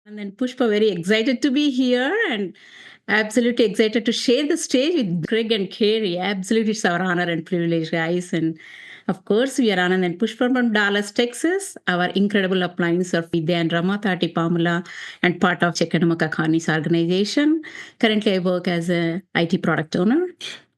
And then Pushpa, very excited to be here and absolutely excited to share the stage with Craig and Carrie. Absolutely, it's our honor and privilege, guys. And of course, we are Anand and Pushpa from Dallas, Texas. Our incredible appliance of Vidya and Rama Thati Pamela and part of Chekanamaka Khani's organization. Currently, I work as a IT product owner.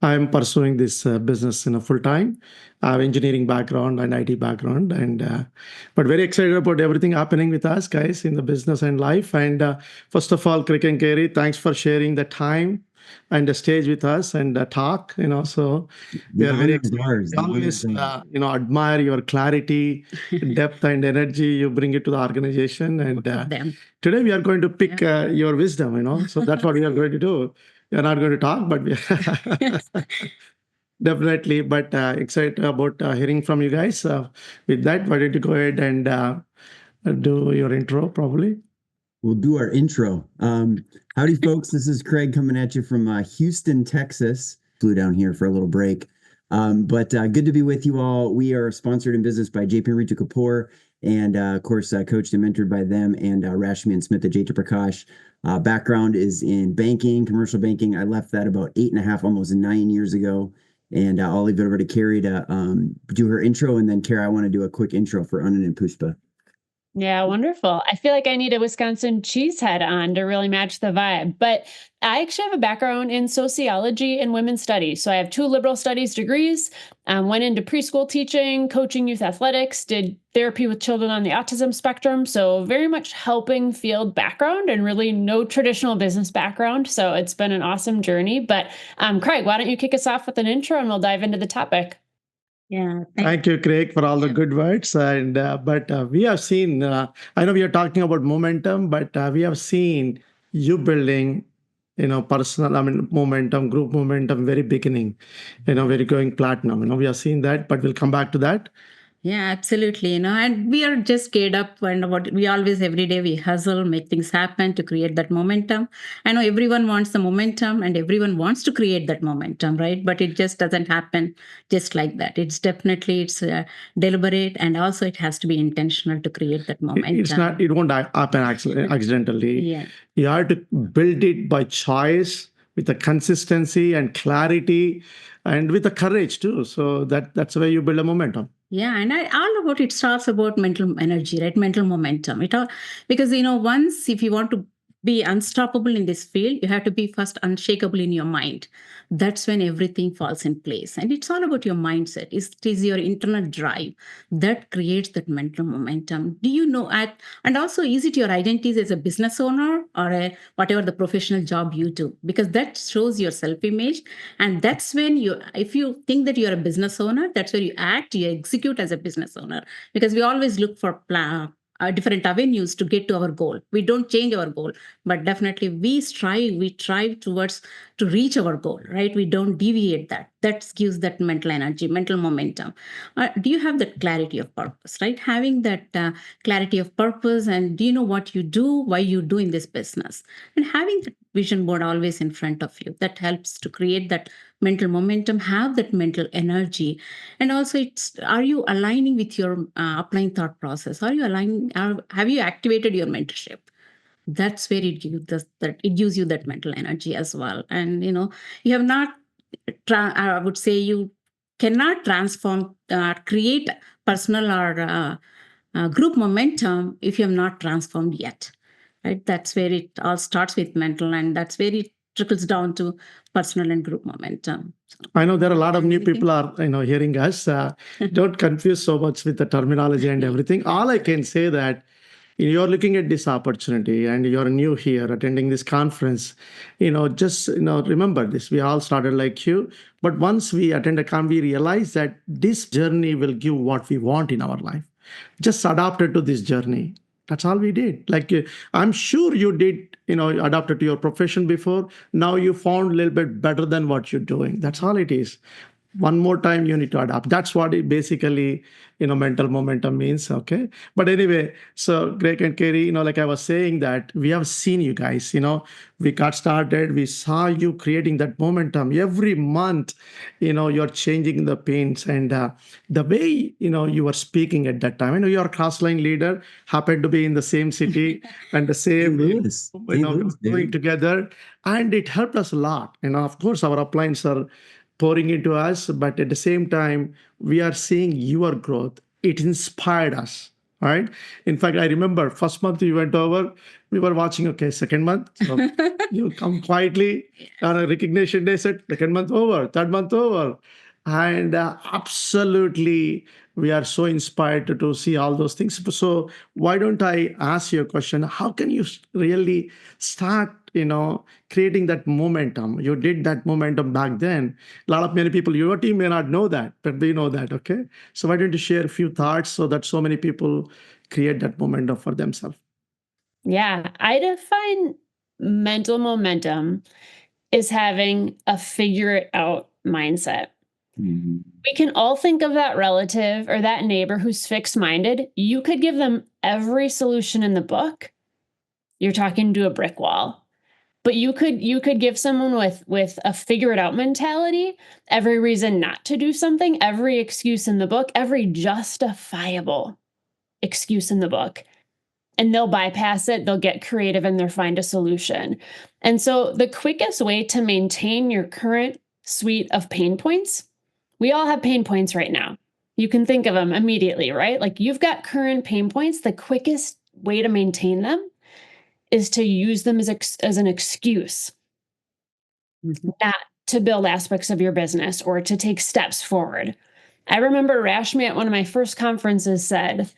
I'm pursuing this business in a full time. I have engineering background and IT background, and but very excited about everything happening with us, guys, in the business and life. And first of all, Crick and Kerry, thanks for sharing the time and the stage with us and talk. So we are very excited. We always, admire your clarity, depth, and energy you bring it to the organization. And today we are going to pick your wisdom. So that's what we are going to do. You're not going to talk, but definitely. But excited about hearing from you guys. With that, why don't you go ahead and do your intro, probably? We'll do our intro. Howdy, folks. This is Craig coming at you from Houston, Texas. Flew down here for a little break. But good to be with you all. We are sponsored in business by JP and Ritu Kapoor, and of course, coached and mentored by them and Rashmi and Smith at Jeta Prakash. Background is in banking, commercial banking. I left that about 8.5, almost 9 years ago. And I'll leave it over to Carrie to do her intro. And then, Carrie, I want to do a quick intro for Anand and Pushpa. Yeah, wonderful. I feel like I need a Wisconsin cheese head on to really match the vibe. But I actually have a background in sociology and women's studies. So I have 2 liberal studies degrees, went into preschool teaching, coaching youth athletics, did therapy with children on the autism spectrum. So very much helping field background and really no traditional business background. So it's been an awesome journey. But Craig, why don't you kick us off with an intro and we'll dive into the topic. Yeah. Thank you, Craig, for all the good words. And but we have seen. I know we are talking about momentum, but we have seen you building, personal. Momentum, group momentum, very beginning. Where you're going platinum. We have seen that, but we'll come back to that. Yeah, absolutely. And we are just geared up and what we always every day we hustle, make things happen to create that momentum. I know everyone wants the momentum and everyone wants to create that momentum, right? But it just doesn't happen just like that. It's deliberate, and also it has to be intentional to create that momentum. It's not. It won't happen accidentally. Yeah. You have to build it by choice with the consistency and clarity, and with the courage too. So that's where you build a momentum. Yeah, and all about it starts about mental energy, right? Mental momentum. Because once if you want to be unstoppable in this field, you have to be first unshakable in your mind. That's when everything falls in place, and it's all about your mindset. It is your internal drive that creates that mental momentum. Do you know? And also, is it your identity as a business owner or whatever the professional job you do? Because that shows your self-image, and that's when if you think that you're a business owner, that's where you act, you execute as a business owner. Because we always look for different avenues to get to our goal. We don't change our goal, but definitely we strive towards to reach our goal, right? We don't deviate that. That gives that mental energy, mental momentum. Do you have that clarity of purpose, right? Having that clarity of purpose, and do you know what you do, why you do in this business, and having that vision board always in front of you, that helps to create that mental momentum, have that mental energy. And also, are you aligning with your applying thought process? Are you aligning? Have you activated your mentorship? That's where it gives you that mental energy as well. And you have not. I would say you cannot transform, create personal or group momentum if you have not transformed yet. Right? That's where it all starts with mental, and that's where it trickles down to personal and group momentum. I know there are a lot of new people are hearing us. Don't confuse so much with the terminology and everything. All I can say that you're looking at this opportunity and you're new here attending this conference. Just remember this. We all started like you, but once we attend a conference, we realize that this journey will give what we want in our life. Just adapted to this journey. That's all we did. Like, I'm sure you did, adapted to your profession before. Now you found a little bit better than what you're doing. That's all it is. one more time you need to adapt. That's what it basically, mental momentum means. Okay. But anyway, so Greg and Kerry, like I was saying, that we have seen you guys, we got started, we saw you creating that momentum every month, you're changing the pains, and the way, you were speaking at that time. I know you're a cross-line leader, happened to be in the same city and the same, we were doing together, and it helped us a lot. Of course, our uplines are pouring into us, but at the same time, we are seeing your growth. It inspired us, right? In fact, I remember first month you went over, we were watching, okay, second month, so you come quietly on a recognition day, said, second month over, third month over. And absolutely, we are so inspired to see all those things. So why don't I ask you a question? How can you really start, creating that momentum? You did that momentum back then. Many people, your team may not know that, but we know that, okay? So why don't you share a few thoughts so that so many people create that momentum for themselves? Yeah, I define mental momentum is having a figure it out mindset. We can all think of that relative or that neighbor who's fixed minded. You could give them every solution in the book. You're talking to a brick wall. But you could give someone with a figure it out mentality every reason not to do something, every excuse in the book, every justifiable excuse in the book. And they'll bypass it, they'll get creative, and they'll find a solution. And so the quickest way to maintain your current suite of pain points, we all have pain points right now. You can think of them immediately, right? Like you've got current pain points. The quickest way to maintain them is to use them as an excuse, not to build aspects of your business or to take steps forward. I remember Rashmi at one of my first conferences said,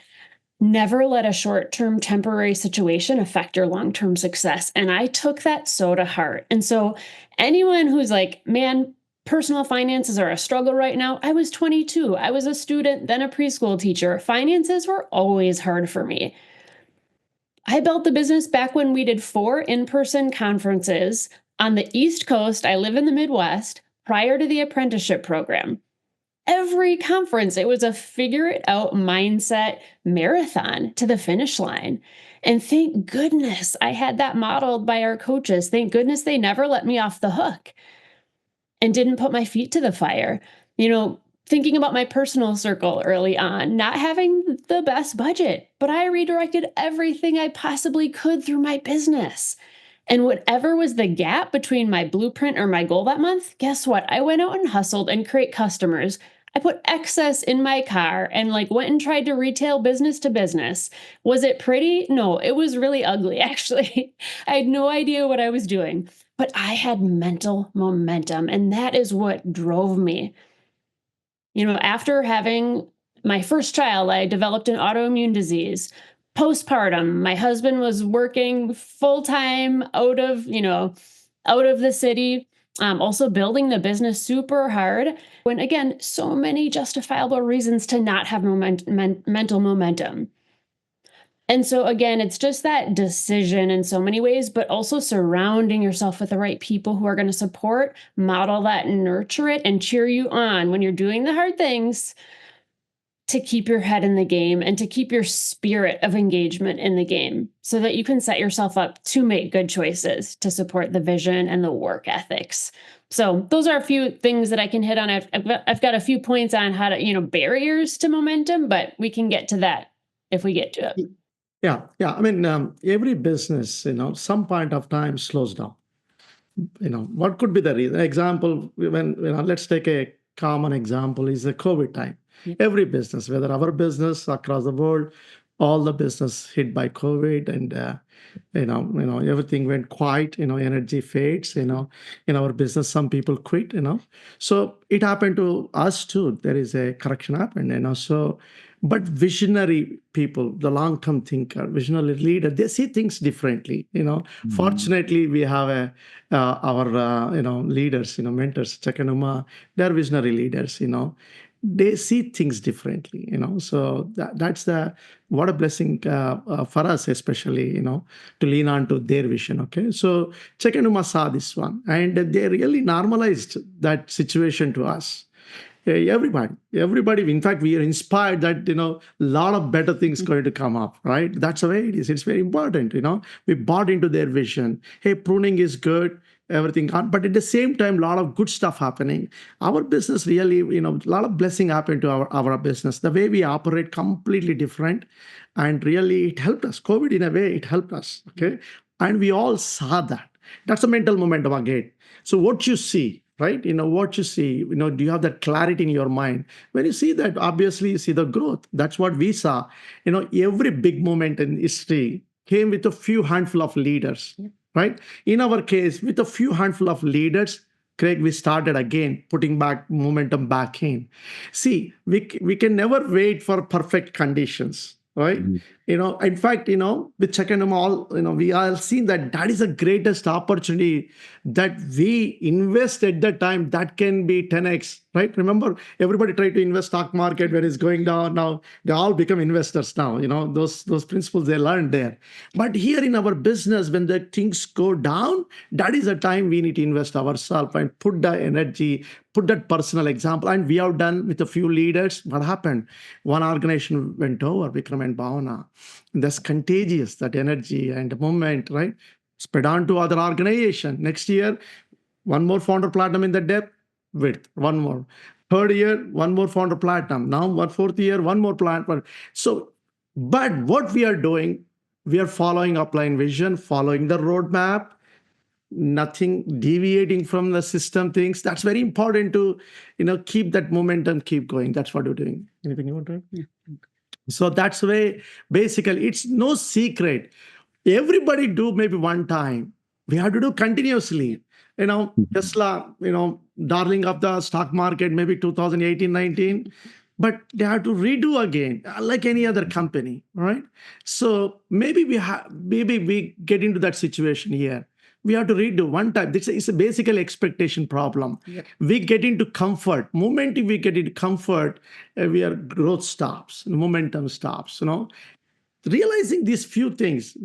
never let a short-term temporary situation affect your long-term success. And I took that so to heart. And so anyone who's like, man, personal finances are a struggle right now. I was 22. I was a student, then a preschool teacher. Finances were always hard for me. I built the business back when we did 4 in-person conferences on the East Coast. I live in the Midwest prior to the apprenticeship program. Every conference, it was a figure it out mindset marathon to the finish line. And thank goodness I had that modeled by our coaches. Thank goodness they never let me off the hook and didn't put my feet to the fire. Thinking about my personal circle early on, not having the best budget, but I redirected everything I possibly could through my business. And whatever was the gap between my blueprint or my goal that month, guess what? I went out and hustled and create customers. I put excess in my car and went and tried to retail business to business. Was it pretty? No, it was really ugly, actually. I had no idea what I was doing, but I had mental momentum, and that is what drove me. After having my first child, I developed an autoimmune disease. Postpartum, my husband was working full-time out of the city, also building the business super hard. When again, so many justifiable reasons to not have mental momentum. And so again, it's just that decision in so many ways, but also surrounding yourself with the right people who are going to support, model that, and nurture it, and cheer you on when you're doing the hard things, to keep your head in the game and to keep your spirit of engagement in the game so that you can set yourself up to make good choices to support the vision and the work ethics. So those are a few things that I can hit on. I've got a few points on how to, barriers to momentum, but we can get to that if we get to it. Yeah. I mean, every business, some point of time slows down. What could be the reason? Example, when let's take a common example is the COVID time. Yep. Every business, whether our business across the world, all the business hit by COVID, and everything went quiet. Energy fades. In our business, some people quit. So it happened to us too. There is a correction happened. So. But visionary people, the long-term thinker, visionary leader, they see things differently. Fortunately, we have our leaders, mentors, Chakanuma. They're visionary leaders. They see things differently. So that's what a blessing for us, especially. To lean on to their vision. Okay, so Chakanuma saw this one, and they really normalized that situation to us. Everybody. In fact, we are inspired that a lot of better things going to come up, right? That's the way it is. It's very important. We bought into their vision. Hey, pruning is good, everything, but at the same time, a lot of good stuff happening. Our business really, a lot of blessing happened to our business. The way we operate completely different, and really it helped us. COVID, in a way, it helped us. Okay, and we all saw that. That's a mental momentum again. So what you see, right? What you see, do you have that clarity in your mind? When you see that, obviously you see the growth. That's what we saw. Every big moment in history came with a few handful of leaders, right? In our case, with a few handful of leaders, Craig, we started again, putting back momentum back in. See, we can never wait for perfect conditions, right? In fact, with checking them all, we all seen that is the greatest opportunity that we invest at that time. That can be 10x, right? Remember, everybody tried to invest stock market when it's going down. Now they all become investors now. Those principles they learned there. But here in our business, when the things go down, that is the time we need to invest ourselves and put the energy, put that personal example. And we have done with a few leaders. What happened? One organization went over, Vikram and Bhavana. That's contagious, that energy and movement, right? Spread on to other organization. Next year, one more founder platinum in the depth, width, one more. Third year, one more founder platinum. Now, fourth year, one more platinum. So, but what we are doing, we are following upline vision, following the roadmap, nothing deviating from the system things. That's very important to, keep that momentum, keep going. That's what we're doing. Anything you want to add? Yeah. So that's the way, basically, it's no secret. Everybody do maybe one time. We have to do continuously. Tesla, darling of the stock market, maybe 2018, 19, but they have to redo again, like any other company, right? So maybe we get into that situation here. We have to redo one time. It's a basical expectation problem. Yep. We get into comfort. Moment we get into comfort, growth stops, momentum stops. Realizing these few things,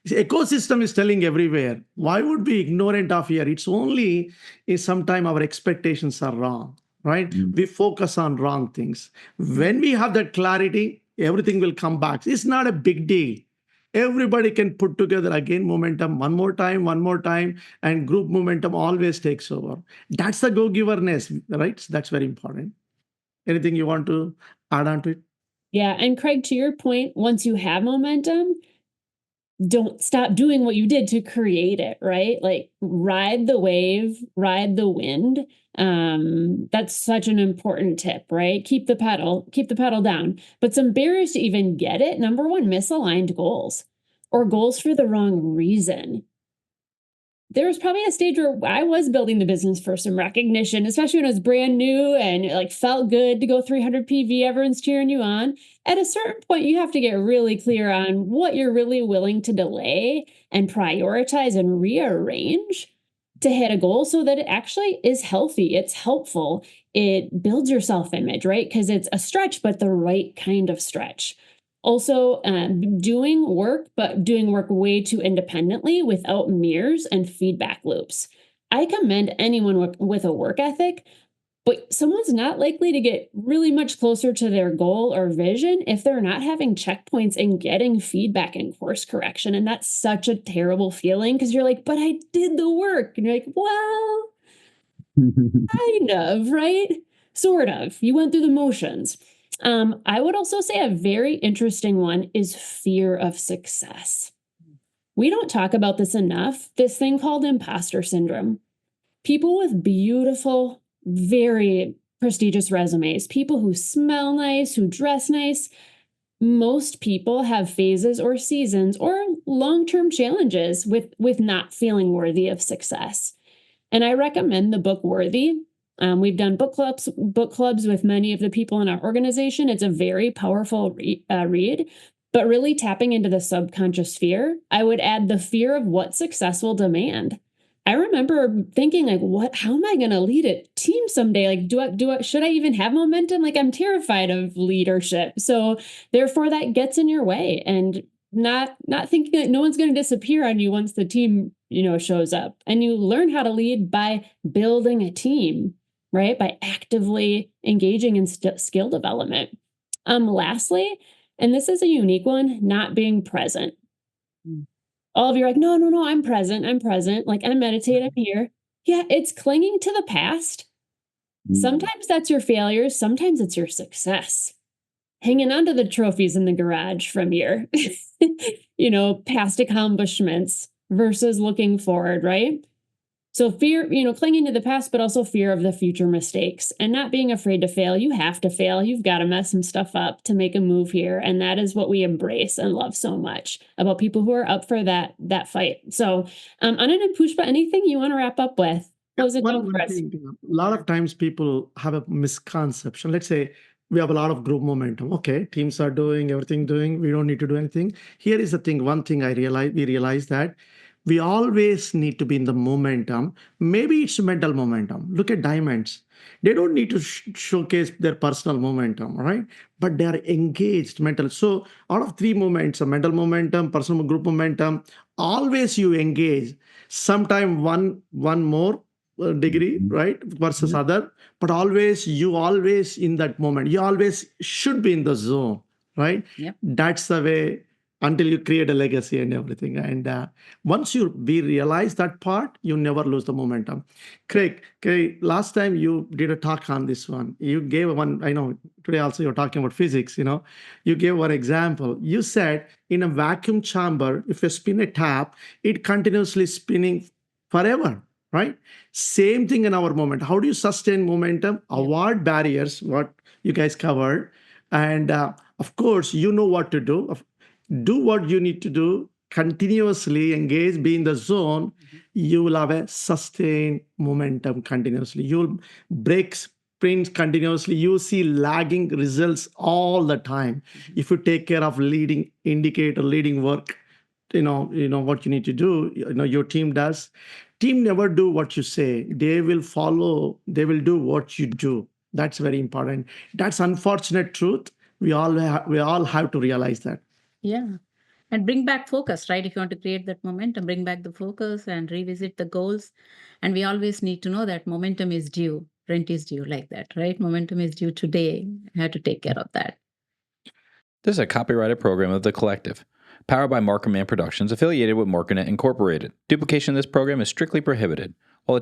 ecosystem is telling everywhere. Why would we ignorant of here? It's only sometime our expectations are wrong, right? We focus on wrong things. When we have that clarity, everything will come back. It's not a big deal. Everybody can put together again momentum one more time, and group momentum always takes over. That's the go-giverness, right? That's very important. Anything you want to add on to it? Yeah. And Craig, to your point, once you have momentum, don't stop doing what you did to create it, right? Like ride the wave, ride the wind. That's such an important tip, right? Keep the pedal down. But some barriers to even get it. Number one, misaligned goals or goals for the wrong reason. There was probably a stage where I was building the business for some recognition, especially when it was brand new and it felt good to go 300 PV, everyone's cheering you on. At a certain point, you have to get really clear on what you're really willing to delay and prioritize and rearrange to hit a goal so that it actually is healthy. It's helpful. It builds your self-image, right? Because it's a stretch, but the right kind of stretch. Also, doing work, but doing work way too independently without mirrors and feedback loops. I commend anyone with a work ethic, but someone's not likely to get really much closer to their goal or vision if they're not having checkpoints and getting feedback and course correction. And that's such a terrible feeling because you're like, but I did the work. And you're like, well, kind of, right? Sort of. You went through the motions. I would also say a very interesting one is fear of success. We don't talk about this enough, this thing called imposter syndrome. People with beautiful, very prestigious resumes, people who smell nice, who dress nice, most people have phases or seasons or long-term challenges with not feeling worthy of success. And I recommend the book Worthy. We've done book clubs with many of the people in our organization. It's a very powerful read, but really tapping into the subconscious fear. I would add the fear of what success will demand. I remember thinking how am I going to lead a team someday? Should I even have momentum? I'm terrified of leadership. So therefore that gets in your way and not thinking that no one's going to disappear on you once the team, shows up. And you learn how to lead by building a team, right? By actively engaging in skill development. Lastly, and this is a unique one, not being present. All of you are like, no, no, no, I'm present. I'm present. Like I meditate, I'm here. Yeah, it's clinging to the past. Sometimes that's your failures, sometimes it's your success. Hanging on to the trophies in the garage from your, past accomplishments versus looking forward, right? So fear, clinging to the past, but also fear of the future mistakes and not being afraid to fail. You have to fail. You've got to mess some stuff up to make a move here. And that is what we embrace and love so much about people who are up for that fight. So Anand and Pushpa, anything you want to wrap up with? Close it down for One us. thing, a lot of times people have a misconception. Let's say we have a lot of group momentum. Okay, teams are doing everything doing. We don't need to do anything. Here is the thing. One thing we realize that we always need to be in the momentum. Maybe it's mental momentum. Look at diamonds. They don't need to showcase their personal momentum, right? But they are engaged mentally. So out of three moments, a mental momentum, personal group momentum, always you engage. Sometime one more degree, right, versus other, but you always in that moment, you always should be in the zone, right? Yep. That's the way until you create a legacy and everything. And once we realize that part, you never lose the momentum. Craig, last time you did a talk on this one. You gave one, I know today also you're talking about physics, you gave one example. You said in a vacuum chamber, if you spin a tap, it continuously spinning forever, right? Same thing in our moment. How do you sustain momentum? Avoid barriers, what you guys covered. And of course, you know what to do. Do what you need to do, continuously engage, be in the zone. You will have a sustained momentum continuously. You'll break sprints continuously. You see lagging results all the time. If you take care of leading indicator, leading work, you know what you need to do, your team does. Team never do what you say. They will follow, they will do what you do. That's very important. That's unfortunate truth. We all have to realize that. Yeah. And bring back focus, right? If you want to create that momentum, bring back the focus and revisit the goals. And we always need to know that momentum is due, rent is due, like that, right? Momentum is due today. You have to take care of that. This is a copyrighted program of The Collective, powered by Markham Man Productions, affiliated with Marknet Incorporated. Duplication of this program is strictly prohibited. While